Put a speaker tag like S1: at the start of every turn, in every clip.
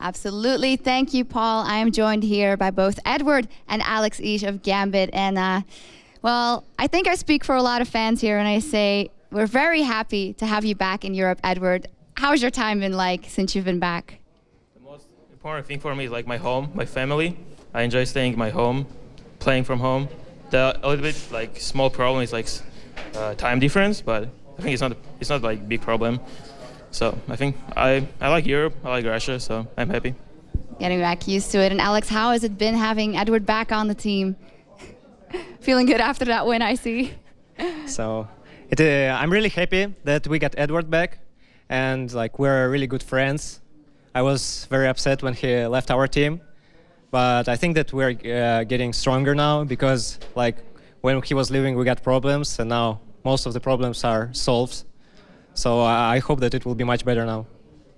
S1: Absolutely. Thank you, Paul. I am joined here by both Edward and Alex Ish of Gambit. And, well, I think I speak for a lot of fans here when I say we're very happy to have you back in Europe, Edward. How's your time been like since you've been back?
S2: The most important thing for me is like my home, my family. I enjoy staying in my home, playing from home. The a little bit like small problem is like time difference, but I think it's not like big problem. So I think I like Europe, I like Russia, so I'm happy.
S1: Getting back used to it. And Alex, how has it been having Edward back on the team? Feeling good after that win, I see.
S3: So I'm really happy that we got Edward back, and like we're really good friends. I was very upset when he left our team, but I think that we're getting stronger now because like when he was leaving we got problems, and now most of the problems are solved. So I hope that it will be much better now.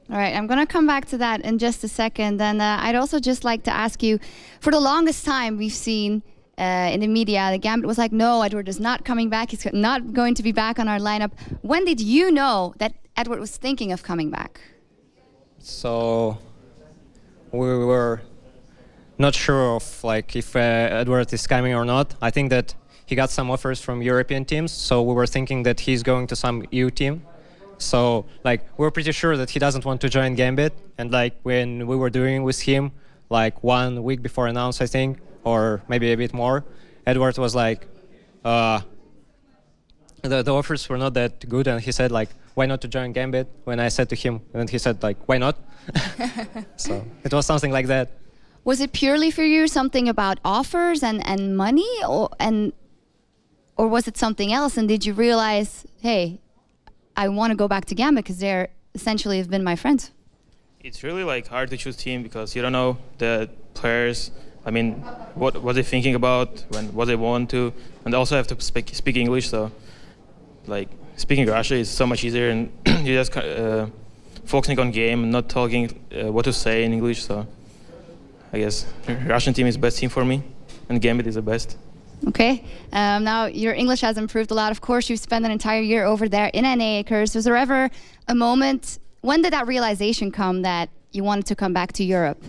S1: All right, I'm going to come back to that in just a second. And I'd also just like to ask you, for the longest time we've seen in the media, the Gambit was like, no, Edward is not coming back. He's not going to be back on our lineup. When did you know that Edward was thinking of coming back?
S3: So we were not sure of like if Edward is coming or not. I think that he got some offers from European teams, so we were thinking that he's going to some EU team. So like we're pretty sure that he doesn't want to join Gambit, and like when we were doing with him, like 1 week before announce, I think, or maybe a bit more, Edward was like, the offers were not that good, and he said like, why not to join Gambit? When I said to him, and he said like, why not? So it was something like that.
S1: Was it purely for you something about offers and money, or was it something else? And did you realize, hey, I want to go back to Gambit because they're essentially have been my friends?
S2: It's really like hard to choose team because you don't know the players. I mean, what they're thinking about, what they want to, and they also have to speak English. So, like speaking Russian is so much easier, and you just focusing on game, not talking what to say in English. So, I guess Russian team is the best team for me, and Gambit is the best.
S1: Okay. Now, your English has improved a lot. Of course, you've spent an entire year over there in NA Acres. Was there ever a moment, when did that realization come that you wanted to come back to Europe?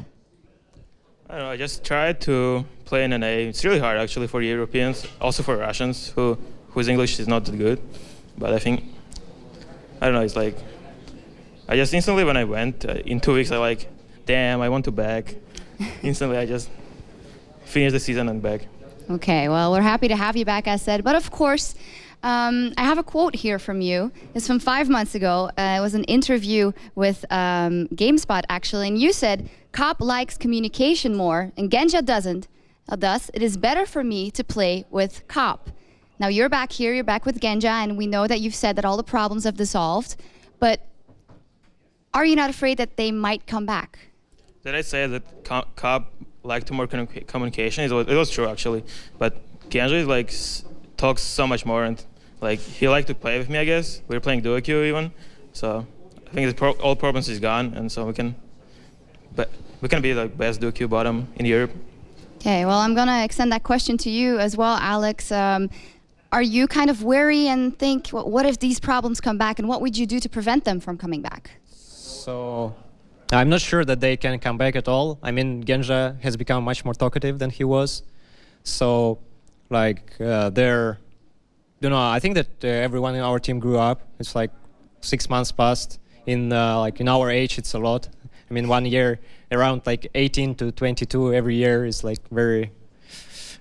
S2: I don't know, I just tried to play in NA. It's really hard, actually, for Europeans, also for Russians, whose English is not that good. But I think, I don't know, it's like, I just instantly, when I went, in 2 weeks, I like, damn, I want to back. Instantly, I just finished the season and back.
S1: Okay, well, we're happy to have you back, as said. But of course, I have a quote here from you. It's from 5 months ago. It was an interview with GameSpot, actually. And you said, Cop likes communication more, and Genja doesn't. Thus, it is better for me to play with Cop. Now, you're back here. You're back with Genja, and we know that you've said that all the problems have dissolved. But are you not afraid that they might come back?
S2: Did I say that Cop liked more communication? It was true, actually. But Genja is like talks so much more, and like he liked to play with me, I guess. We were playing duo queue even. So I think all problems is gone, and so we can be the best duo queue bottom in Europe.
S1: Okay, well, I'm going to extend that question to you as well, Alex. Are you kind of wary and think, what if these problems come back, and what would you do to prevent them from coming back?
S3: So I'm not sure that they can come back at all. I mean, Genja has become much more talkative than he was. So, like, I think that everyone in our team grew up. It's like 6 months passed. In our age, it's a lot. I mean, 1 year, around like 18 to 22 every year is like very,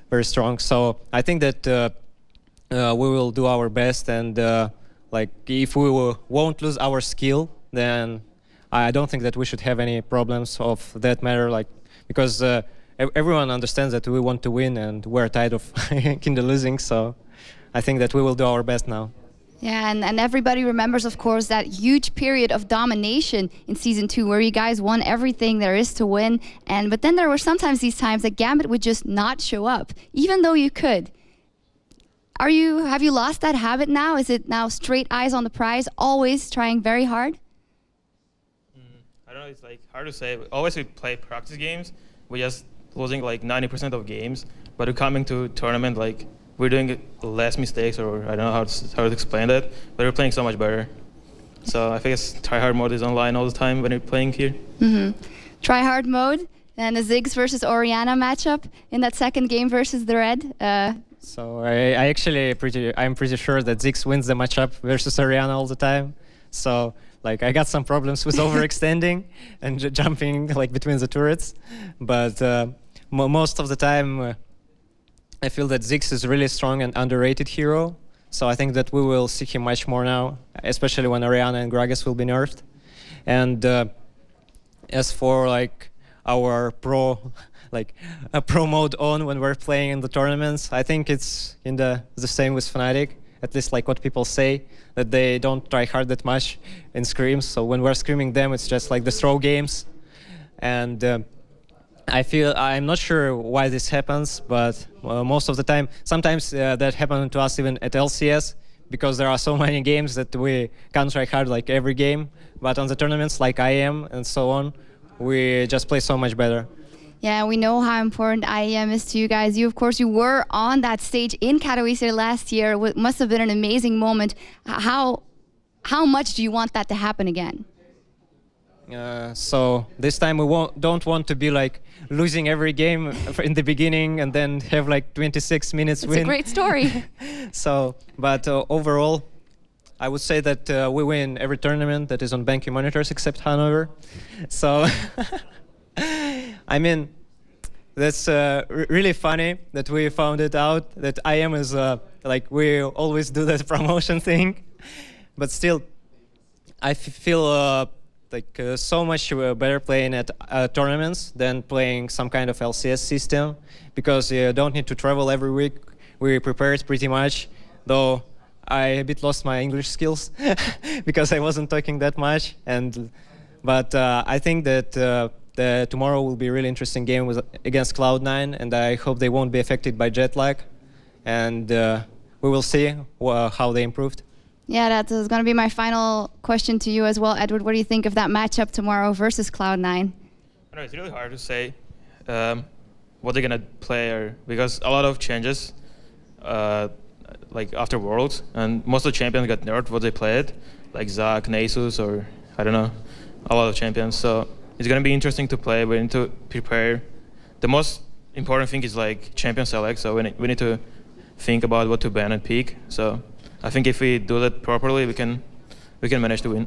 S3: very strong. So I think that we will do our best, and like if we won't lose our skill, then I don't think that we should have any problems of that matter, like because everyone understands that we want to win and we're tired of kind of losing. So I think that we will do our best now.
S1: Yeah, and everybody remembers, of course, that huge period of domination in Season 2 where you guys won everything there is to win. But then there were sometimes these times that Gambit would just not show up, even though you could. Have you lost that habit now? Is it now straight eyes on the prize, always trying very hard?
S2: I don't know, it's like hard to say. Always we play practice games, we're just losing like 90% of games. But we're coming to tournament, like we're doing less mistakes, or I don't know how to explain that, but we're playing so much better. So I think tryhard mode is online all the time when you're playing here.
S1: Mm-hmm. Try-hard mode and the Ziggs versus Oriana matchup in that second game versus the Red.
S3: So I'm pretty sure that Ziggs wins the matchup versus Oriana all the time. So like I got some problems with overextending and jumping like between the turrets, but most of the time I feel that Ziggs is really strong and underrated hero. So I think that we will see him much more now, especially when Oriana and Gragas will be nerfed. And as for like our pro mode on when we're playing in the tournaments, I think it's in the same with Fnatic, at least like what people say, that they don't try hard that much in scrims. So when we're scrimming them, it's just like the throw games. And I'm not sure why this happens, but most of the time, sometimes that happens to us even at LCS, because there are so many games that we can't try hard like every game. But on the tournaments like IEM and so on, we just play so much better.
S1: Yeah, we know how important IEM is to you guys. You, of course, you were on that stage in Katowice last year. It must have been an amazing moment. How much do you want that to happen again?
S3: So this time we don't want to be like losing every game in the beginning and then have like 26 minutes win.
S1: It's a great story.
S3: So, but overall, I would say that we win every tournament that is on BenQ monitors except Hanover. So, I mean, that's really funny that we found it out that IEM is like we always do that promotion thing, but still, I feel like so much better playing at tournaments than playing some kind of LCS system, because you don't need to travel every week. We prepared pretty much, though I a bit lost my English skills because I wasn't talking that much. But I think that tomorrow will be a really interesting game against Cloud9, and I hope they won't be affected by jet lag. And we will see how they improved.
S1: Yeah, that is going to be my final question to you as well, Edward. What do you think of that matchup tomorrow versus Cloud9?
S2: I know it's really hard to say what they're gonna play, because a lot of changes, like after Worlds, and most of the champions got nerfed what they played, like Zac, Nasus, or I don't know, a lot of champions. So it's gonna be interesting to play. We need to prepare. The most important thing is like champion select. So we need to think about what to ban and pick. So I think if we do that properly, we can manage to win.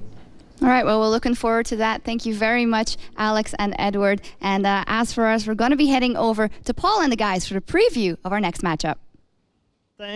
S1: All right, well, we're looking forward to that. Thank you very much, Alex and Edward. And as for us, we're going to be heading over to Paul and the guys for the preview of our next matchup.